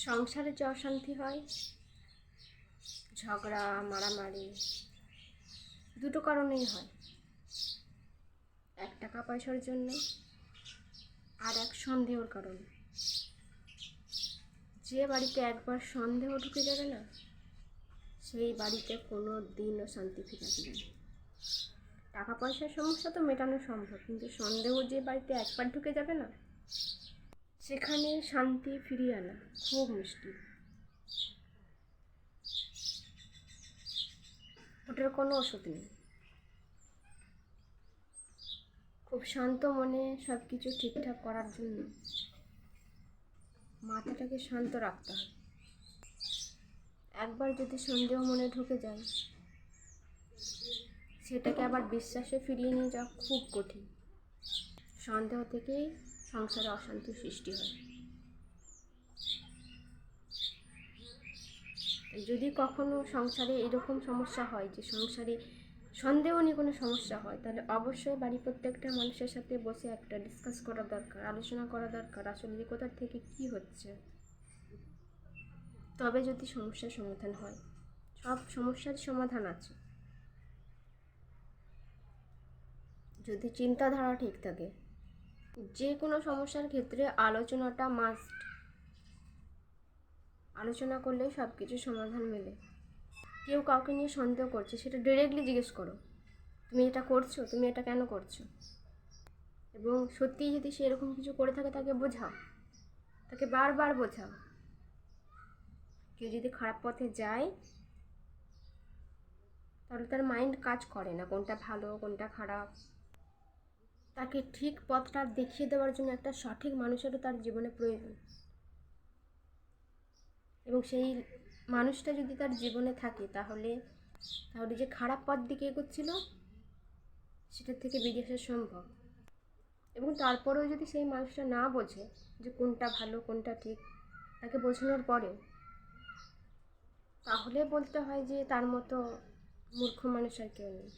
সংসারে যে অশান্তি হয়, ঝগড়া মারামারি দুটো কারণেই হয়। এক টাকা পয়সার জন্য, আর এক সন্দেহর কারণে। যে বাড়িতে একবার সন্দেহ ঢুকে যাবে না, সেই বাড়িতে কোনো দিনও শান্তি ফিরে আসবে না। টাকা পয়সার সমস্যা তো মেটানো সম্ভব, কিন্তু সন্দেহ যে বাড়িতে একবার ঢুকে যাবে না, সেখানে শান্তি ফিরিয়ে আনা খুব মুশকিল। ওটার কোনো ওষুধ নেই। খুব শান্ত মনে সব কিছু ঠিকঠাক করার জন্য মাথাটাকে শান্ত রাখতে হয়। একবার যদি সন্দেহ মনে ঢুকে যায়, সেটাকে আবার বিশ্বাসে ফিরিয়ে নিয়ে যাওয়া খুব কঠিন। সন্দেহ থেকেই সংসারে অশান্তির সৃষ্টি হয়। যদি কখনো সংসারে এরকম সমস্যা হয় যে সংসারে সন্দেহ নিয়ে কোনো সমস্যা হয়, তাহলে অবশ্যই বাড়ির প্রত্যেকটা মানুষের সাথে বসে একটা ডিসকাস করা দরকার, আলোচনা করা দরকার, আসলে যে কোথা থেকে কী হচ্ছে। তবে যদি সমস্যার সমাধান হয়। সব সমস্যার সমাধান আছে যদি চিন্তাধারা ঠিক থাকে। যে কোনো সমস্যার ক্ষেত্রে আলোচনাটা মাস্ট। আলোচনা করলেই সব কিছু সমাধান মেলে। কেউ কাউকে নিয়ে সন্দেহ করছে, সেটা ডিরেক্টলি জিজ্ঞেস করো, তুমি এটা করছো, তুমি এটা কেন করছো। এবং সত্যিই যদি সে এরকম কিছু করে থাকে, তাকে বোঝাও, তাকে বারবার বোঝাও। কেউ যদি খারাপ পথে যায়, তাহলে তার মাইন্ড কাজ করে না কোনটা ভালো কোনটা খারাপ। তাকে ঠিক পথটা দেখিয়ে দেওয়ার জন্য একটা সঠিক মানুষেরও তার জীবনে প্রয়োজন। এবং সেই মানুষটা যদি তার জীবনে থাকে, তাহলে যে খারাপ পথ দিকে এগোচ্ছিল, সেটার থেকে বেরিয়ে আসা সম্ভব। এবং তারপরেও যদি সেই মানুষটা না বোঝে যে কোনটা ভালো কোনটা ঠিক, তাকে বোঝানোর পরে তাহলে বলতে হয় যে তার মতো মূর্খ মানুষ আর কেউ নেই।